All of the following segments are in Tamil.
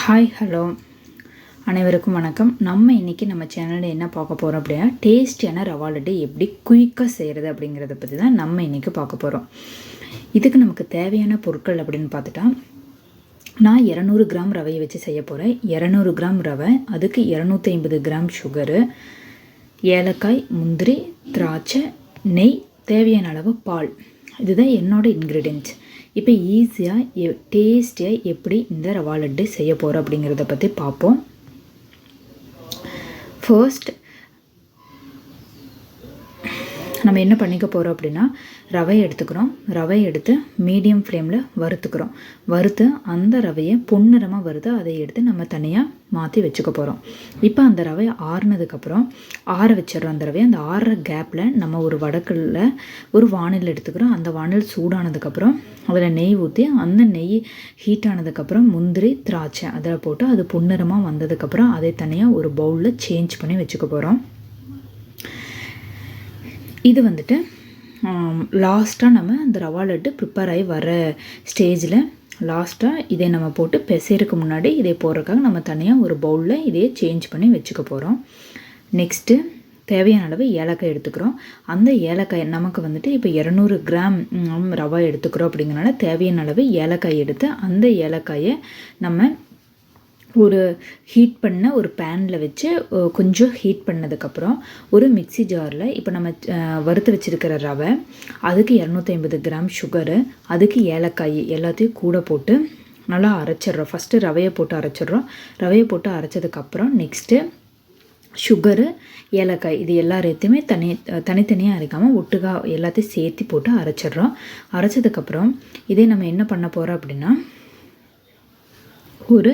ஹாய் ஹலோ அனைவருக்கும் வணக்கம். நம்ம இன்றைக்கி நம்ம சேனலில் என்ன பார்க்க போகிறோம் அப்படின்னா, டேஸ்டியான ரவா லட்டு எப்படி குயிக்காக செய்கிறது அப்படிங்கிறத பற்றி தான் நம்ம இன்றைக்கி பார்க்க போகிறோம். இதுக்கு நமக்கு தேவையான பொருட்கள் அப்படின்னு பார்த்துட்டா, நான் 200 கிராம் ரவையை வச்சு செய்ய போகிறேன். 200 கிராம் ரவை, அதுக்கு 250 கிராம் சுகரு, ஏலக்காய், முந்திரி, திராட்சை, நெய், தேவையான அளவு பால். இதுதான் என்னோடய இன்க்ரீடியன்ட்ஸ். இப்போ ஈஸியாக டேஸ்டியாக எப்படி இந்த ரவா லட்டு செய்ய போகிறோம் அப்படிங்கிறத பற்றி பார்ப்போம். ஃபர்ஸ்ட் நம்ம என்ன பண்ணிக்க போகிறோம் அப்படின்னா, ரவையை எடுத்துக்கிறோம். ரவையை எடுத்து மீடியம் ஃப்ளேமில் வறுத்துக்கிறோம். வறுத்து அந்த ரவையை பொன்னிறமாக வறுத்து அதை எடுத்து நம்ம தனியாக மாற்றி வச்சுக்க போகிறோம். இப்போ அந்த ரவையை ஆறுனதுக்கப்புறம் ஆற வச்சிடறோம். அந்த ரவையை அந்த ஆறுற கேப்பில் நம்ம ஒரு வடக்கல்ல ஒரு வானில் எடுத்துக்கிறோம். அந்த வானில் சூடானதுக்கப்புறம் அதில் நெய் ஊற்றி, அந்த நெய் ஹீட் ஆனதுக்கப்புறம் முந்திரி, திராட்சை அதில் போட்டு அது பொன்னிறமாக வந்ததுக்கப்புறம் அதை தனியாக ஒரு பவுலில் சேஞ்ச் பண்ணி வச்சுக்க போகிறோம். இது வந்துட்டு லாஸ்ட்டாக நம்ம அந்த ரவா லட்டு ப்ரிப்பேர் ஆகி வர ஸ்டேஜில் லாஸ்ட்டாக இதை நம்ம போட்டு பெசைறதுக்கு முன்னாடி இதை போடுறதுக்காக நம்ம தனியாக ஒரு பவுலில் இதையே சேஞ்ச் பண்ணி வச்சுக்க போகிறோம். நெக்ஸ்ட்டு தேவையான அளவு ஏலக்காய் எடுத்துக்கிறோம். அந்த ஏலக்காய் நமக்கு வந்துட்டு இப்போ 200 கிராம் ரவா எடுத்துக்கிறோம். அப்படிங்கிறனால தேவையான அளவு ஏலக்காய் எடுத்து அந்த ஏலக்காயை நம்ம ஒரு ஹீட் பண்ண ஒரு பேனில் வச்சு கொஞ்சம் ஹீட் பண்ணதுக்கப்புறம் ஒரு மிக்சி ஜாரில் இப்போ நம்ம வறுத்து வச்சுருக்கிற ரவை, அதுக்கு 250 கிராம் சுகரு, அதுக்கு ஏலக்காய் எல்லாத்தையும் கூட போட்டு நல்லா அரைச்சிட்றோம். ஃபஸ்ட்டு ரவையை போட்டு அரைச்சிட்றோம். ரவையை போட்டு அரைச்சதுக்கப்புறம் நெக்ஸ்ட்டு சுகரு, ஏலக்காய் இது எல்லாத்தையுமே தனித்தனியாக அரைக்காமல் ஒட்டுக்கா எல்லாத்தையும் சேர்த்து போட்டு அரைச்சிட்றோம். அரைச்சதுக்கப்புறம் இதே நம்ம என்ன பண்ண போகிறோம் அப்படின்னா, ஒரு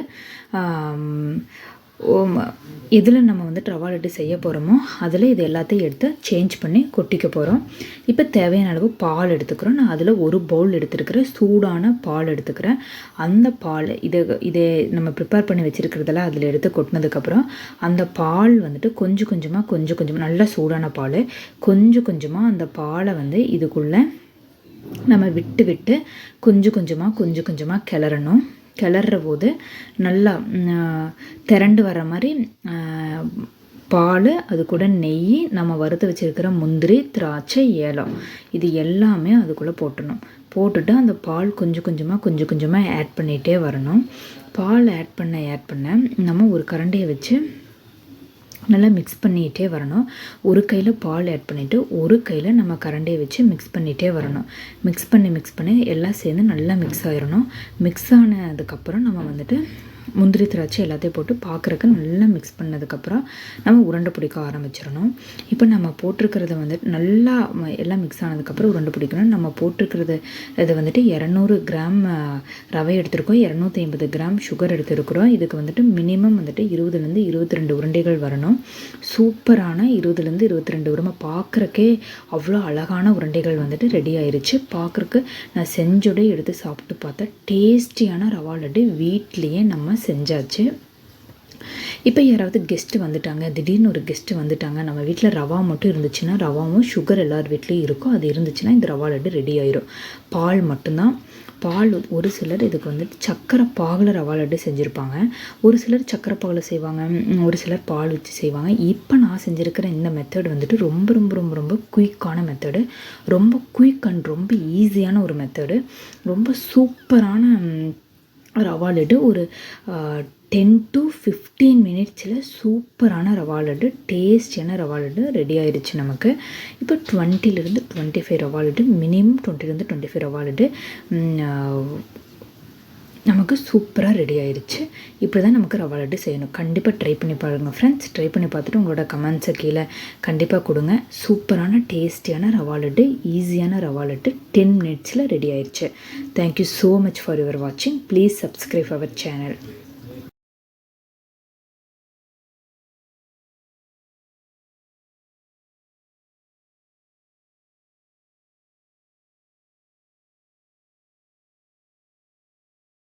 எதில் நம்ம வந்துட்டு ரவா லட்டு செய்ய போகிறோமோ அதில் இது எல்லாத்தையும் எடுத்து சேஞ்ச் பண்ணி கொட்டிக்க போகிறோம். இப்போ தேவையான அளவு பால் எடுத்துக்கிறோம். நான் அதில் ஒரு பவுல் எடுத்துருக்கிறேன். சூடான பால் எடுத்துக்கிறேன். அந்த பால் இதை நம்ம ப்ரிப்பேர் பண்ணி வச்சுருக்கிறதெல்லாம் அதில் எடுத்து கொட்டினதுக்கப்புறம் அந்த பால் வந்துட்டு கொஞ்சம் கொஞ்சமாக நல்லா சூடான பால் கொஞ்சம் கொஞ்சமாக அந்த பாலை வந்து இதுக்குள்ளே நம்ம விட்டு கொஞ்சம் கொஞ்சமாக கிளறணும். கிளற போது நல்லா திரண்டு வர மாதிரி பால், அது கூட நெய், நம்ம வறுத்து வச்சுருக்கிற முந்திரி, திராட்சை, ஏலம் இது எல்லாமே அதுக்குள்ளே போட்டுட்டு அந்த பால் கொஞ்சம் கொஞ்சமாக ஆட் பண்ணிகிட்டே வரணும். பால் ஆட் பண்ண நம்ம ஒரு கரண்டியை வச்சு நல்லா மிக்ஸ் பண்ணிகிட்டே வரணும். ஒரு கையில் பால் ஆட் பண்ணிவிட்டு ஒரு கையில் நம்ம கரண்டியை வச்சு மிக்ஸ் பண்ணிகிட்டே வரணும். மிக்ஸ் பண்ணி எல்லாம் சேர்ந்து நல்லா மிக்ஸ் ஆகிடணும். மிக்ஸ் ஆனதுக்கப்புறம் நம்ம வந்துட்டு முந்திரி, திராட்சை எல்லாத்தையும் போட்டு பார்க்குறக்கு நல்லா மிக்ஸ் பண்ணதுக்கப்புறம் நம்ம உருண்டை பிடிக்க ஆரம்பிச்சிடணும். இப்போ நம்ம போட்டிருக்கிறத வந்துட்டு நல்லா எல்லாம் மிக்ஸ் ஆனதுக்கப்புறம் உருண்டை பிடிக்கணும். நம்ம போட்டிருக்கிறது இது வந்துட்டு 200 கிராம் ரவை எடுத்துருக்கோம், 250 கிராம் சுகர் எடுத்துருக்குறோம். இதுக்கு வந்துட்டு மினிமம் வந்துட்டு 20லேருந்து 22 உருண்டைகள் வரணும். சூப்பரான 20லேருந்து 22 உருண்டை பார்க்குறக்கே அவ்வளோ அழகான உருண்டைகள் வந்துட்டு ரெடி ஆயிடுச்சு. பார்க்குறக்கு நான் செஞ்சோடே எடுத்து சாப்பிட்டு பார்த்தா டேஸ்டியான ரவா லட்டு வீட்லேயே நம்ம செஞ்சாச்சு. இப்போ யாராவது கெஸ்ட்டு வந்துட்டாங்க, திடீர்னு ஒரு கெஸ்ட்டு வந்துட்டாங்க, நம்ம வீட்டில் ரவா மட்டும் இருந்துச்சுன்னா, ரவாவும் சுகர் எல்லார் வீட்லேயும் இருக்கும், அது இருந்துச்சுன்னா இந்த ரவா லட்டு ரெடி ஆயிரும். பால் மட்டும்தான். பால் ஒரு சிலர் இதுக்கு வந்துட்டு சக்கரை பாகில் ரவா லட்டு செஞ்சுருப்பாங்க, ஒரு சிலர் சக்கரை பாகில் செய்வாங்க, ஒரு சிலர் பால் வச்சு செய்வாங்க. இப்போ நான் செஞ்சுருக்கிற இந்த மெத்தட் வந்துட்டு ரொம்ப குயிக்கான மெத்தடு, ரொம்ப குயிக் அண்ட் ரொம்ப ஈஸியான ஒரு மெத்தடு, ரொம்ப சூப்பரான ரவா லட்டு. ஒரு 10 to 15 மினிட்ஸில் சூப்பரான ரவா லட்டு, டேஸ்டியான ரவா லட்டு ரெடி ஆயிடுச்சு நமக்கு. இப்போ 20லேருந்து 25 ரவா லட்டு, மினிமம் 20லேருந்து 25 ரவா லட்டு நமக்கு சூப்பராக ரெடி ஆயிடுச்சு. இப்படி தான் நமக்கு ரவா லட்டு செய்யணும். கண்டிப்பாக ட்ரை பண்ணி பாருங்கள் ஃப்ரெண்ட்ஸ். ட்ரை பண்ணி பார்த்துட்டு உங்களோட கமெண்ட்ஸை கீழே கண்டிப்பாக கொடுங்க. சூப்பரான டேஸ்டியான ரவா லட்டு, ஈஸியான ரவா லட்டு 10 மினிட்ஸில் ரெடி ஆயிடுச்சு. Thank you so much for your வாட்சிங். Please subscribe our channel.